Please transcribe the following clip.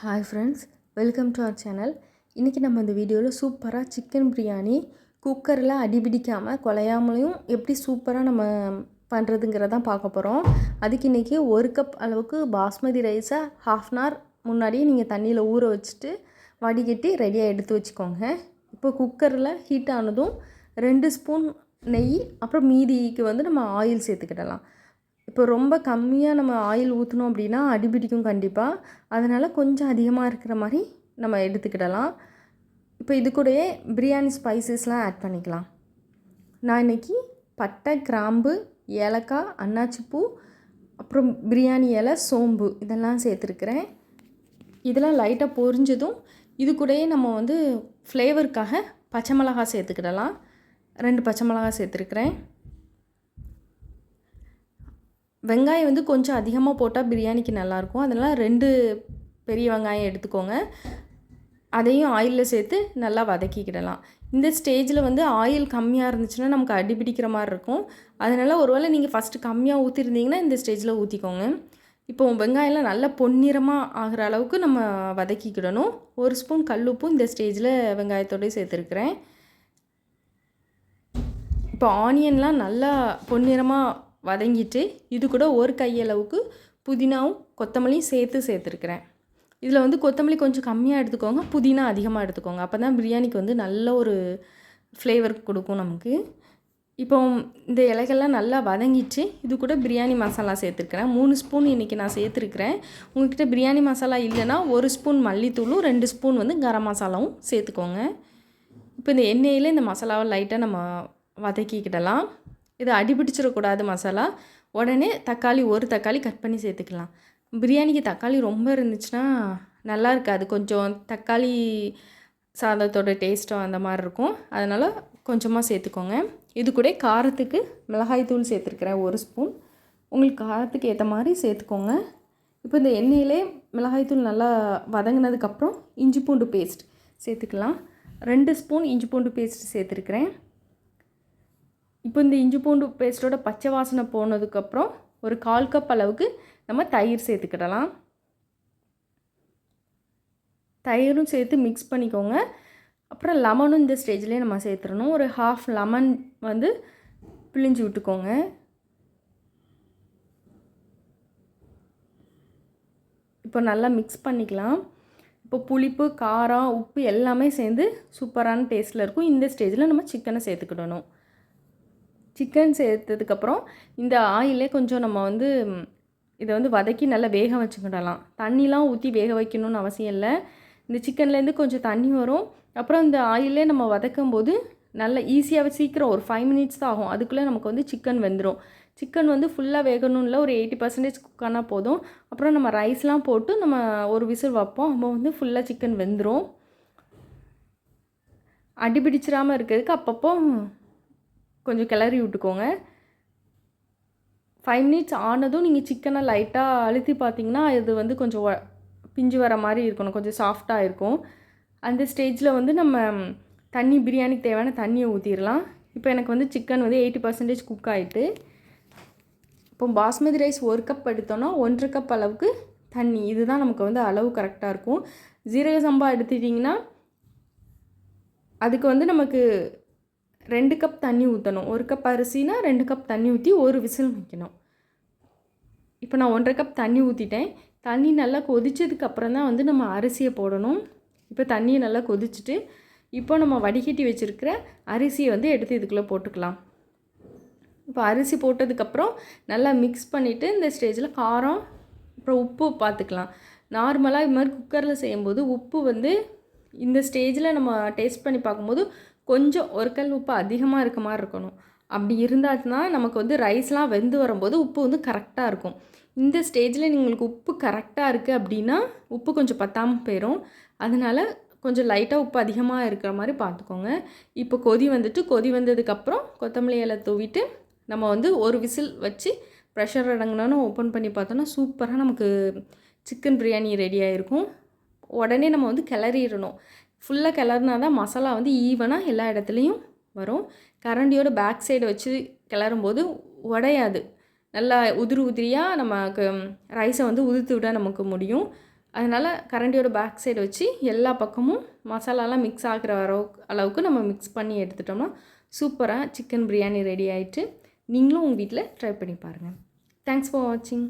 Hi friends, welcome to our channel. இன்றைக்கி நம்ம இந்த வீடியோவில் சூப்பராக சிக்கன் பிரியாணி குக்கரில் அடிபிடிக்காமல் குலையாமலையும் எப்படி சூப்பராக நம்ம பண்ணுறதுங்கிறதான் பார்க்க போகிறோம். அதுக்கு இன்றைக்கி 1 கப் அளவுக்கு பாஸ்மதி ரைஸை ½ அன் ஹவர் முன்னாடியே நீங்கள் தண்ணியில் ஊற வச்சுட்டு வடிகட்டி ரெடியாக எடுத்து வச்சுக்கோங்க. இப்போ குக்கரில் ஹீட் ஆனதும் 2 ஸ்பூன் நெய், அப்புறம் மீதிக்கு நம்ம ஆயில் சேர்த்துக்கிடலாம். இப்போ ரொம்ப கம்மியாக நம்ம ஆயில் ஊற்றினோம் அப்படின்னா அடிபிடிக்கும் கண்டிப்பாக. அதனால் கொஞ்சம் அதிகமாக இருக்கிற மாதிரி நம்ம எடுத்துக்கிடலாம். இப்போ இது கூடயே பிரியாணி ஸ்பைசஸ்லாம் ஆட் பண்ணிக்கலாம். நான் இன்றைக்கி பட்டை, கிராம்பு, ஏலக்காய், அன்னாச்சிப்பூ, அப்புறம் பிரியாணி இலை, சோம்பு இதெல்லாம் சேர்த்துருக்குறேன். இதெல்லாம் லைட்டாக பொரிஞ்சதும் இது கூடயே நம்ம ஃப்ளேவருக்காக பச்சை மிளகாய் சேர்த்துக்கிடலாம். 2 பச்சை மிளகாய் சேர்த்துருக்குறேன். வெங்காயம் கொஞ்சம் அதிகமாக போட்டால் பிரியாணிக்கு நல்லாயிருக்கும். அதனால் 2 பெரிய வெங்காயம் எடுத்துக்கோங்க. அதையும் ஆயிலில் சேர்த்து நல்லா வதக்கிக்கிடலாம். இந்த ஸ்டேஜில் ஆயில் கம்மியாக இருந்துச்சுன்னா நமக்கு அடிபிடிக்கிற மாதிரி இருக்கும். அதனால் ஒருவேளை நீங்கள் ஃபஸ்ட்டு கம்மியாக ஊற்றிருந்தீங்கன்னா இந்த ஸ்டேஜில் ஊற்றிக்கோங்க. இப்போ வெங்காயம்லாம் நல்லா பொன்னிறமாக ஆகிற அளவுக்கு நம்ம வதக்கிக்கிடணும். 1 ஸ்பூன் கல்லுப்பும் இந்த ஸ்டேஜில் வெங்காயத்தோடய சேர்த்துருக்குறேன். இப்போ ஆனியன்லாம் நல்லா பொன்னிறமாக வதங்கிட்டு இது கூட 1 கையளவுக்கு புதினாவும் கொத்தமல்லியும் சேர்த்துருக்குறேன். இதில் கொத்தமல்லி கொஞ்சம் கம்மியாக எடுத்துக்கோங்க, புதினா அதிகமாக எடுத்துக்கோங்க. அப்போ தான் பிரியாணிக்கு நல்ல ஒரு ஃப்ளேவர் கொடுக்கும் நமக்கு. இப்போ இந்த இலைகள்லாம் நல்லா வதங்கிட்டு இது கூட பிரியாணி மசாலா சேர்த்துருக்குறேன். 3 ஸ்பூன் இன்றைக்கி நான் சேர்த்துருக்குறேன். உங்கள்கிட்ட பிரியாணி மசாலா இல்லைன்னா 1 ஸ்பூன் மல்லித்தூளும் 2 ஸ்பூன் கரம் மசாலாவும் சேர்த்துக்கோங்க. இப்போ இந்த எண்ணெயில் இந்த மசாலாவை லைட்டாக நம்ம வதக்கிக்கிடலாம். இது அடிபிடிச்சிடக்கூடாது மசாலா. உடனே தக்காளி 1 தக்காளி கட் பண்ணி சேர்த்துக்கலாம். பிரியாணிக்கு தக்காளி ரொம்ப இருந்துச்சுன்னா நல்லா இருக்காது. கொஞ்சம் தக்காளி சாதத்தோட டேஸ்ட்டும் அந்த மாதிரி இருக்கும். அதனால் கொஞ்சமாக சேர்த்துக்கோங்க. இது கூட காரத்துக்கு மிளகாய் தூள் சேர்த்துருக்குறேன் 1 ஸ்பூன். உங்களுக்கு காரத்துக்கு ஏற்ற மாதிரி சேர்த்துக்கோங்க. இப்போ இந்த எண்ணெயிலே மிளகாய் தூள் நல்லா வதங்கினதுக்கப்புறம் இஞ்சி பூண்டு பேஸ்ட் சேர்த்துக்கலாம். 2 ஸ்பூன் இஞ்சி பூண்டு பேஸ்ட் சேர்த்துருக்குறேன். இப்போ இந்த இஞ்சி பூண்டு பேஸ்ட்டோட பச்சை வாசனை போனதுக்கப்புறம் ஒரு 1/4 கப் அளவுக்கு நம்ம தயிர் சேர்த்துக்கிடலாம். தயிரும் சேர்த்து மிக்ஸ் பண்ணிக்கோங்க. அப்புறம் லெமனும் இந்த ஸ்டேஜ்லேயே நம்ம சேர்த்துடணும். ஒரு ½ லெமன் பிழிஞ்சு விட்டுக்கோங்க. இப்போ நல்லா மிக்ஸ் பண்ணிக்கலாம். இப்போ புளிப்பு, காரம், உப்பு எல்லாமே சேர்ந்து சூப்பரான டேஸ்ட்டில் இருக்கும். இந்த ஸ்டேஜில் நம்ம சிக்கனை சேர்த்துக்கிடணும். சிக்கன் சேர்த்ததுக்கப்புறம் இந்த ஆயிலே கொஞ்சம் நம்ம இதை வதக்கி நல்லா வேக வச்சுக்கிடலாம். தண்ணிலாம் ஊற்றி வேக வைக்கணும்னு அவசியம் இல்லை. இந்த சிக்கன்லேருந்து கொஞ்சம் தண்ணி வரும். அப்புறம் இந்த ஆயிலே நம்ம வதக்கும் போது நல்லா ஈஸியாகவே சீக்கிரம் ஒரு 5 மினிட்ஸ் தான் ஆகும். அதுக்குள்ளே நமக்கு சிக்கன் வெந்துடும். சிக்கன் ஃபுல்லாக வேகணும் இல்லை, ஒரு 80% குக் ஆனால் போதும். அப்புறம் நம்ம ரைஸ்லாம் போட்டு நம்ம ஒரு விசில் வைப்போம். அப்போ ஃபுல்லாக சிக்கன் வெந்துடும். அடிபிடிச்சிடாமல் இருக்கிறதுக்கு அப்பப்போ கொஞ்சம் கிளறி விட்டுக்கோங்க. 5 மினிட்ஸ் ஆனதும் நீங்கள் சிக்கனை லைட்டாக அழுத்தி பார்த்தீங்கன்னா இது கொஞ்சம் பிஞ்சு வர மாதிரி இருக்கணும். கொஞ்சம் சாஃப்டாக இருக்கும். அந்த ஸ்டேஜில் நம்ம தண்ணி, பிரியாணிக்கு தேவையான தண்ணியை ஊற்றிடலாம். இப்போ எனக்கு சிக்கன் 80% குக் ஆகிட்டு, இப்போ பாஸ்மதி ரைஸ் 1 கப் எடுத்தோன்னா 1.5 கப் அளவுக்கு தண்ணி. இதுதான் நமக்கு அளவு கரெக்டாக இருக்கும். ஜீரக சம்பா எடுத்துட்டிங்கன்னா அதுக்கு நமக்கு 2 கப் தண்ணி ஊற்றணும். 1 கப் அரிசினா 2 கப் தண்ணி ஊற்றி ஒரு விசில் வைக்கணும். இப்போ நான் 1.5 கப் தண்ணி ஊற்றிட்டேன். தண்ணி நல்லா கொதிச்சதுக்கப்புறம் தான் நம்ம அரிசியை போடணும். இப்போ தண்ணியை நல்லா கொதிச்சுட்டு இப்போ நம்ம வடிகட்டி வச்சுருக்கிற அரிசியை எடுத்து இதுக்குள்ளே போட்டுக்கலாம். இப்போ அரிசி போட்டதுக்கப்புறம் நல்லா மிக்ஸ் பண்ணிவிட்டு இந்த ஸ்டேஜில் காரம் அப்புறம் உப்பு பார்த்துக்கலாம். நார்மலாக இது மாதிரி குக்கரில் செய்யும்போது உப்பு இந்த ஸ்டேஜில் நம்ம டேஸ்ட் பண்ணி பார்க்கும்போது கொஞ்சம் 1 கல் உப்பு அதிகமாக இருக்க மாதிரி இருக்கணும். அப்படி இருந்தாச்சுன்னா நமக்கு ரைஸ்லாம் வெந்து வரும்போது உப்பு கரெக்டாக இருக்கும். இந்த ஸ்டேஜில் உங்களுக்கு உப்பு கரெக்டாக இருக்குது அப்படின்னா உப்பு கொஞ்சம் பத்தாமல் போயிடும். அதனால் கொஞ்சம் லைட்டாக உப்பு அதிகமாக இருக்கிற மாதிரி பார்த்துக்கோங்க. இப்போ கொதி வந்ததுக்கப்புறம் கொத்தமல்லி இலை தூவிட்டு நம்ம ஒரு விசில் வச்சு ப்ரெஷர் அடங்கினோன்னு ஓப்பன் பண்ணி பார்த்தோன்னா சூப்பராக நமக்கு சிக்கன் பிரியாணி ரெடி ஆகிருக்கும். உடனே நம்ம கிளறிடணும். ஃபுல்லாக கிளறினா தான் மசாலா ஈவனாக எல்லா இடத்துலையும் வரும். கரண்டியோட பேக் சைடு வச்சு கிளறும்போது உடையாது. நல்லா உதிரியாக நமக்கு ரைஸை உதிர்த்து விட நமக்கு முடியும். அதனால் கரண்டியோட பேக் சைடு வச்சு எல்லா பக்கமும் மசாலாலாம் மிக்ஸ் ஆகிற அளவுக்கு நம்ம மிக்ஸ் பண்ணி எடுத்துட்டோம்னா சூப்பராக சிக்கன் பிரியாணி ரெடி ஆகிட்டு நீங்களும் உங்கள் வீட்டில் ட்ரை பண்ணி பாருங்கள். தேங்க்ஸ் ஃபார் வாட்சிங்.